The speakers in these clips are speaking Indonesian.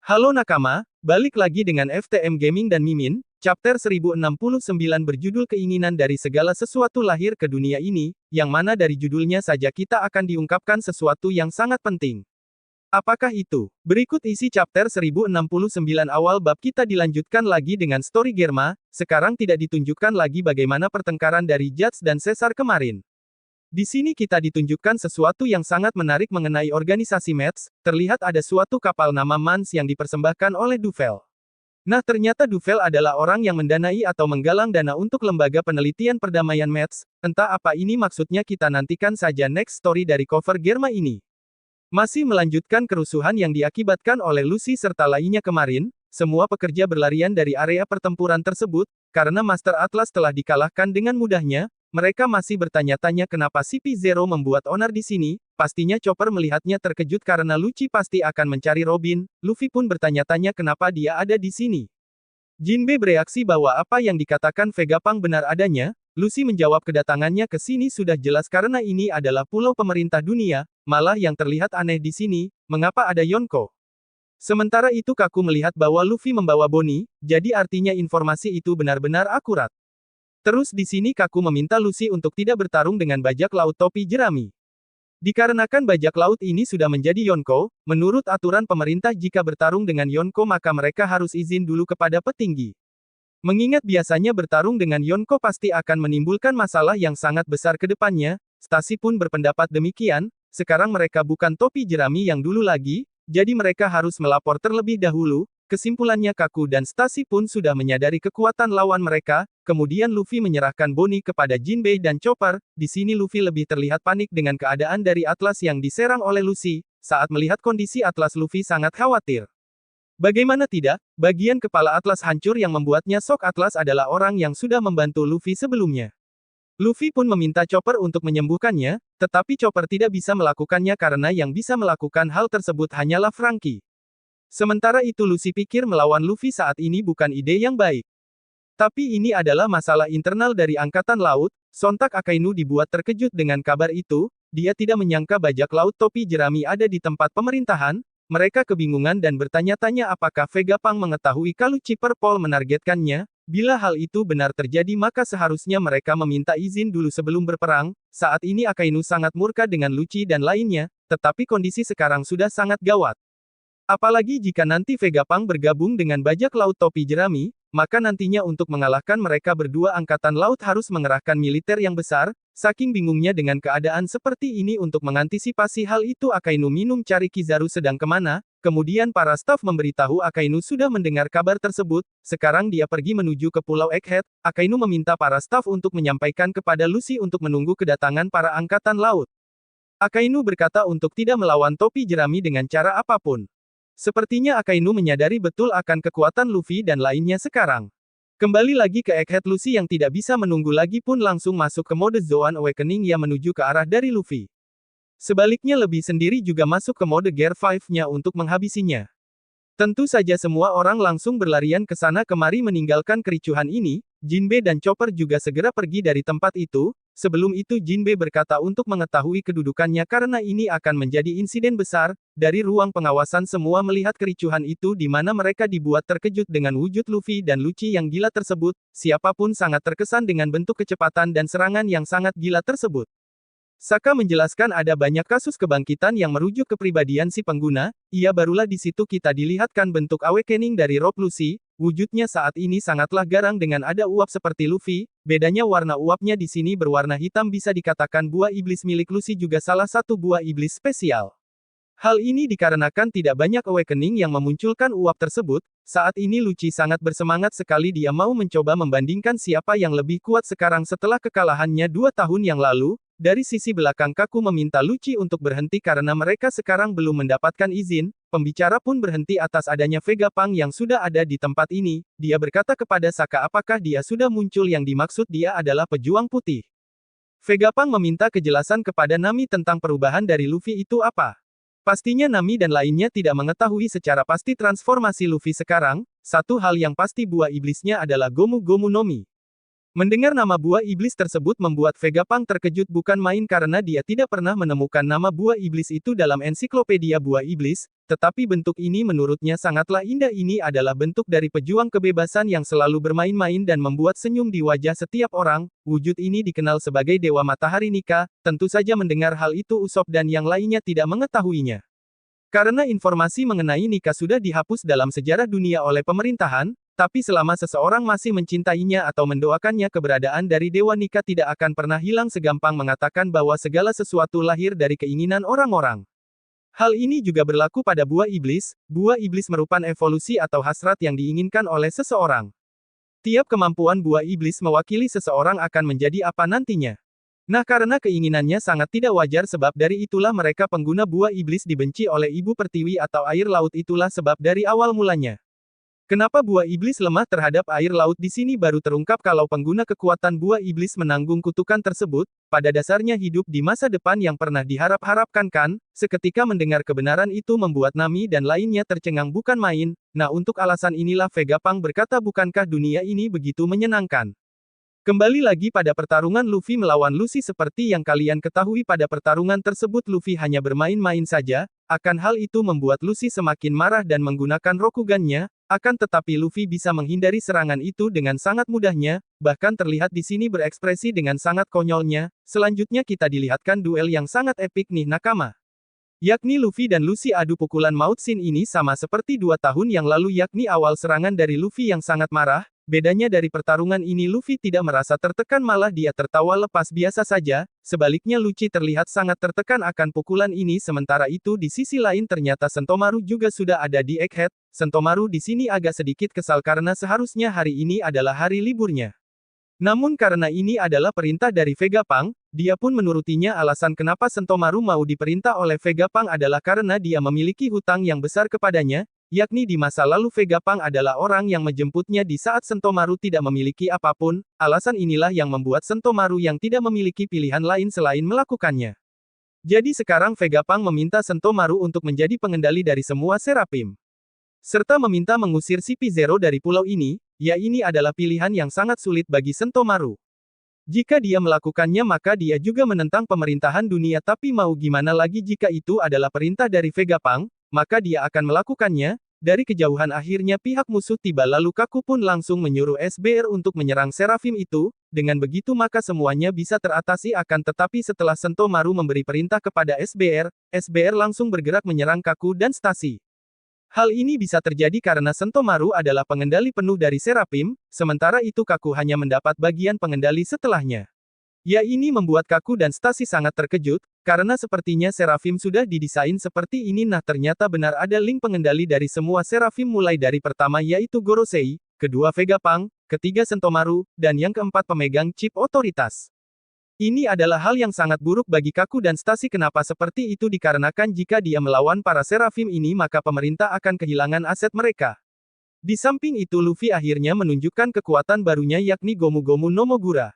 Halo nakama, balik lagi dengan FTM Gaming dan Mimin, chapter 1069 berjudul Keinginan dari Segala Sesuatu Lahir ke Dunia Ini, yang mana dari judulnya saja kita akan diungkapkan sesuatu yang sangat penting. Apakah itu? Berikut isi chapter 1069 awal bab kita dilanjutkan lagi dengan story Germa, sekarang tidak ditunjukkan lagi bagaimana pertengkaran dari Judge dan Caesar kemarin. Di sini kita ditunjukkan sesuatu yang sangat menarik mengenai organisasi Mets, terlihat ada suatu kapal nama Mans yang dipersembahkan oleh Duvel. Nah ternyata Duvel adalah orang yang mendanai atau menggalang dana untuk lembaga penelitian perdamaian Mets, entah apa ini maksudnya kita nantikan saja next story dari cover Germa ini. Masih melanjutkan kerusuhan yang diakibatkan oleh Lucy serta lainnya kemarin, semua pekerja berlarian dari area pertempuran tersebut, karena Master Atlas telah dikalahkan dengan mudahnya. Mereka masih bertanya-tanya kenapa CP0 membuat onar di sini, pastinya Chopper melihatnya terkejut karena Lucci pasti akan mencari Robin, Luffy pun bertanya-tanya kenapa dia ada di sini. Jinbe bereaksi bahwa apa yang dikatakan Vegapunk benar adanya, Lucy menjawab kedatangannya ke sini sudah jelas karena ini adalah pulau pemerintah dunia, malah yang terlihat aneh di sini, mengapa ada Yonko? Sementara itu Kaku melihat bahwa Luffy membawa Bonnie, jadi artinya informasi itu benar-benar akurat. Terus di sini Kaku meminta Lucy untuk tidak bertarung dengan bajak laut topi jerami. Dikarenakan bajak laut ini sudah menjadi Yonko, menurut aturan pemerintah jika bertarung dengan Yonko maka mereka harus izin dulu kepada petinggi. Mengingat biasanya bertarung dengan Yonko pasti akan menimbulkan masalah yang sangat besar ke depannya, Stasi pun berpendapat demikian, sekarang mereka bukan topi jerami yang dulu lagi, jadi mereka harus melapor terlebih dahulu. Kesimpulannya Kaku dan Stasi pun sudah menyadari kekuatan lawan mereka, kemudian Luffy menyerahkan Bonnie kepada Jinbei dan Chopper, di sini Luffy lebih terlihat panik dengan keadaan dari Atlas yang diserang oleh Lucy, saat melihat kondisi Atlas Luffy sangat khawatir. Bagaimana tidak, bagian kepala Atlas hancur yang membuatnya shock Atlas adalah orang yang sudah membantu Luffy sebelumnya. Luffy pun meminta Chopper untuk menyembuhkannya, tetapi Chopper tidak bisa melakukannya karena yang bisa melakukan hal tersebut hanyalah Franky. Sementara itu Lucy pikir melawan Luffy saat ini bukan ide yang baik. Tapi ini adalah masalah internal dari Angkatan Laut, sontak Akainu dibuat terkejut dengan kabar itu, dia tidak menyangka bajak laut topi jerami ada di tempat pemerintahan, mereka kebingungan dan bertanya-tanya apakah Vegapunk mengetahui kalau Chipper Paul menargetkannya, bila hal itu benar terjadi maka seharusnya mereka meminta izin dulu sebelum berperang, saat ini Akainu sangat murka dengan Lucci dan lainnya, tetapi kondisi sekarang sudah sangat gawat. Apalagi jika nanti Vegapunk bergabung dengan bajak laut topi jerami, maka nantinya untuk mengalahkan mereka berdua Angkatan Laut harus mengerahkan militer yang besar, saking bingungnya dengan keadaan seperti ini untuk mengantisipasi hal itu Akainu minum cari Kizaru sedang kemana, kemudian para staf memberitahu Akainu sudah mendengar kabar tersebut, sekarang dia pergi menuju ke Pulau Egghead, Akainu meminta para staf untuk menyampaikan kepada Lucy untuk menunggu kedatangan para Angkatan Laut. Akainu berkata untuk tidak melawan topi jerami dengan cara apapun. Sepertinya Akainu menyadari betul akan kekuatan Luffy dan lainnya sekarang. Kembali lagi ke Egghead Lucy yang tidak bisa menunggu lagi pun langsung masuk ke mode Zoan Awakening yang menuju ke arah dari Luffy. Sebaliknya lebih sendiri juga masuk ke mode Gear 5-nya untuk menghabisinya. Tentu saja semua orang langsung berlarian ke sana kemari meninggalkan kericuhan ini, Jinbe dan Chopper juga segera pergi dari tempat itu. Sebelum itu Jinbe berkata untuk mengetahui kedudukannya karena ini akan menjadi insiden besar, dari ruang pengawasan semua melihat kericuhan itu di mana mereka dibuat terkejut dengan wujud Luffy dan Lucci yang gila tersebut, siapapun sangat terkesan dengan bentuk kecepatan dan serangan yang sangat gila tersebut. Saka menjelaskan ada banyak kasus kebangkitan yang merujuk ke kepribadian si pengguna, ia barulah di situ kita dilihatkan bentuk awakening dari Rob Lucy, wujudnya saat ini sangatlah garang dengan ada uap seperti Luffy, bedanya warna uapnya di sini berwarna hitam bisa dikatakan buah iblis milik Lucy juga salah satu buah iblis spesial. Hal ini dikarenakan tidak banyak awakening yang memunculkan uap tersebut, saat ini Lucci sangat bersemangat sekali dia mau mencoba membandingkan siapa yang lebih kuat sekarang setelah kekalahannya 2 tahun yang lalu. Dari sisi belakang Kaku meminta Lucci untuk berhenti karena mereka sekarang belum mendapatkan izin, pembicara pun berhenti atas adanya Vegapunk yang sudah ada di tempat ini, dia berkata kepada Saka apakah dia sudah muncul yang dimaksud dia adalah pejuang putih. Vegapunk meminta kejelasan kepada Nami tentang perubahan dari Luffy itu apa. Pastinya Nami dan lainnya tidak mengetahui secara pasti transformasi Luffy sekarang, satu hal yang pasti buah iblisnya adalah Gomu Gomu no Mi. Mendengar nama buah iblis tersebut membuat Vegapunk terkejut bukan main karena dia tidak pernah menemukan nama buah iblis itu dalam ensiklopedia buah iblis, tetapi bentuk ini menurutnya sangatlah indah. Ini adalah bentuk dari pejuang kebebasan yang selalu bermain-main dan membuat senyum di wajah setiap orang. Wujud ini dikenal sebagai Dewa Matahari Nika. Tentu saja mendengar hal itu Usopp dan yang lainnya tidak mengetahuinya. Karena informasi mengenai Nika sudah dihapus dalam sejarah dunia oleh pemerintahan, tapi selama seseorang masih mencintainya atau mendoakannya, keberadaan dari Dewa Nika tidak akan pernah hilang segampang mengatakan bahwa segala sesuatu lahir dari keinginan orang-orang. Hal ini juga berlaku pada buah iblis. Buah iblis merupakan evolusi atau hasrat yang diinginkan oleh seseorang. Tiap kemampuan buah iblis mewakili seseorang akan menjadi apa nantinya. Nah, karena keinginannya sangat tidak wajar, sebab dari itulah mereka pengguna buah iblis dibenci oleh ibu pertiwi atau air laut. Itulah sebab dari awal mulanya. Kenapa buah iblis lemah terhadap air laut di sini baru terungkap kalau pengguna kekuatan buah iblis menanggung kutukan tersebut, pada dasarnya hidup di masa depan yang pernah diharap-harapkan kan. Seketika mendengar kebenaran itu membuat Nami dan lainnya tercengang bukan main. Nah, untuk alasan inilah Vegapunk berkata, bukankah dunia ini begitu menyenangkan? Kembali lagi pada pertarungan Luffy melawan Lucy, seperti yang kalian ketahui pada pertarungan tersebut Luffy hanya bermain-main saja, akan hal itu membuat Lucy semakin marah dan menggunakan Rokugan-nya, akan tetapi Luffy bisa menghindari serangan itu dengan sangat mudahnya, bahkan terlihat di sini berekspresi dengan sangat konyolnya. Selanjutnya kita dilihatkan duel yang sangat epik nih nakama. Yakni Luffy dan Lucy adu pukulan maut. Scene ini sama seperti 2 tahun yang lalu, yakni awal serangan dari Luffy yang sangat marah. Bedanya dari pertarungan ini Luffy tidak merasa tertekan, malah dia tertawa lepas biasa saja. Sebaliknya Lucci terlihat sangat tertekan akan pukulan ini. Sementara itu di sisi lain ternyata Sentomaru juga sudah ada di Egghead. Sentomaru di sini agak sedikit kesal karena seharusnya hari ini adalah hari liburnya. Namun karena ini adalah perintah dari Vegapunk, dia pun menurutinya. Alasan kenapa Sentomaru mau diperintah oleh Vegapunk adalah karena dia memiliki hutang yang besar kepadanya, yakni di masa lalu Vegapunk adalah orang yang menjemputnya di saat Sentomaru tidak memiliki apapun. Alasan inilah yang membuat Sentomaru yang tidak memiliki pilihan lain selain melakukannya. Jadi sekarang Vegapunk meminta Sentomaru untuk menjadi pengendali dari semua Seraphim. Serta meminta mengusir CP0 dari pulau ini. Ya, ini adalah pilihan yang sangat sulit bagi Sentomaru. Jika dia melakukannya maka dia juga menentang pemerintahan dunia, tapi mau gimana lagi jika itu adalah perintah dari Vegapunk, maka dia akan melakukannya. Dari kejauhan akhirnya pihak musuh tiba, lalu Kaku pun langsung menyuruh SBR untuk menyerang Seraphim itu. Dengan begitu maka semuanya bisa teratasi, akan tetapi setelah Sentomaru memberi perintah kepada SBR, SBR langsung bergerak menyerang Kaku dan Stacy. Hal ini bisa terjadi karena Sentomaru adalah pengendali penuh dari Seraphim, sementara itu Kaku hanya mendapat bagian pengendali setelahnya. Ya, ini membuat Kaku dan Stacy sangat terkejut, karena sepertinya Seraphim sudah didesain seperti ini. Nah, ternyata benar ada link pengendali dari semua Seraphim, mulai dari pertama yaitu Gorosei, kedua Vegapunk, ketiga Sentomaru, dan yang keempat pemegang chip otoritas. Ini adalah hal yang sangat buruk bagi Kaku dan Stacy. Kenapa seperti itu? Dikarenakan jika dia melawan para Seraphim ini maka pemerintah akan kehilangan aset mereka. Di samping itu Luffy akhirnya menunjukkan kekuatan barunya, yakni Gomu Gomu no Mogura.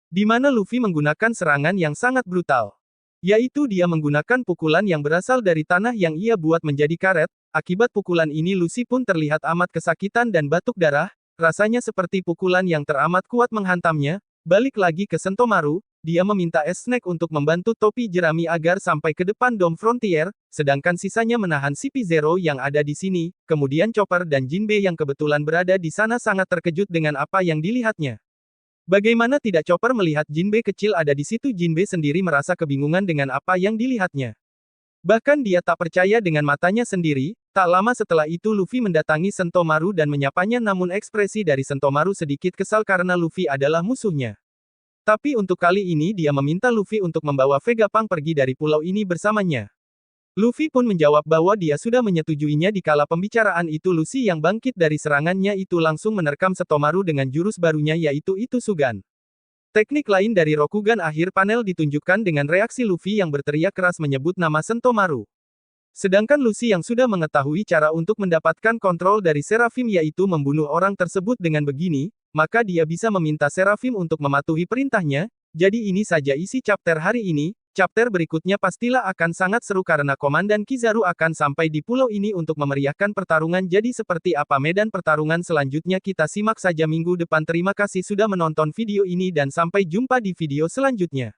Di mana Luffy menggunakan serangan yang sangat brutal. Yaitu dia menggunakan pukulan yang berasal dari tanah yang ia buat menjadi karet. Akibat pukulan ini Luffy pun terlihat amat kesakitan dan batuk darah. Rasanya seperti pukulan yang teramat kuat menghantamnya. Balik lagi ke Sentomaru, dia meminta S-Snake untuk membantu topi jerami agar sampai ke depan Dom Frontier, sedangkan sisanya menahan CP0 yang ada di sini. Kemudian Chopper dan Jinbe yang kebetulan berada di sana sangat terkejut dengan apa yang dilihatnya. Bagaimana tidak Chopper melihat Jinbe kecil ada di situ? Jinbe sendiri merasa kebingungan dengan apa yang dilihatnya. Bahkan dia tak percaya dengan matanya sendiri. Tak lama setelah itu Luffy mendatangi Sentomaru dan menyapanya, namun ekspresi dari Sentomaru sedikit kesal karena Luffy adalah musuhnya. Tapi untuk kali ini dia meminta Luffy untuk membawa Vegapunk pergi dari pulau ini bersamanya. Luffy pun menjawab bahwa dia sudah menyetujuinya. Di kala pembicaraan itu Lucy yang bangkit dari serangannya itu langsung menerkam Sentomaru dengan jurus barunya yaitu Itusugan. Teknik lain dari Rokugan. Akhir panel ditunjukkan dengan reaksi Luffy yang berteriak keras menyebut nama Sentomaru. Sedangkan Lucy yang sudah mengetahui cara untuk mendapatkan kontrol dari Seraphim yaitu membunuh orang tersebut dengan begini, maka dia bisa meminta Seraphim untuk mematuhi perintahnya. Jadi ini saja isi chapter hari ini. Chapter berikutnya pastilah akan sangat seru karena Komandan Kizaru akan sampai di pulau ini untuk memeriahkan pertarungan. Jadi seperti apa medan pertarungan selanjutnya kita simak saja minggu depan. Terima kasih sudah menonton video ini dan sampai jumpa di video selanjutnya.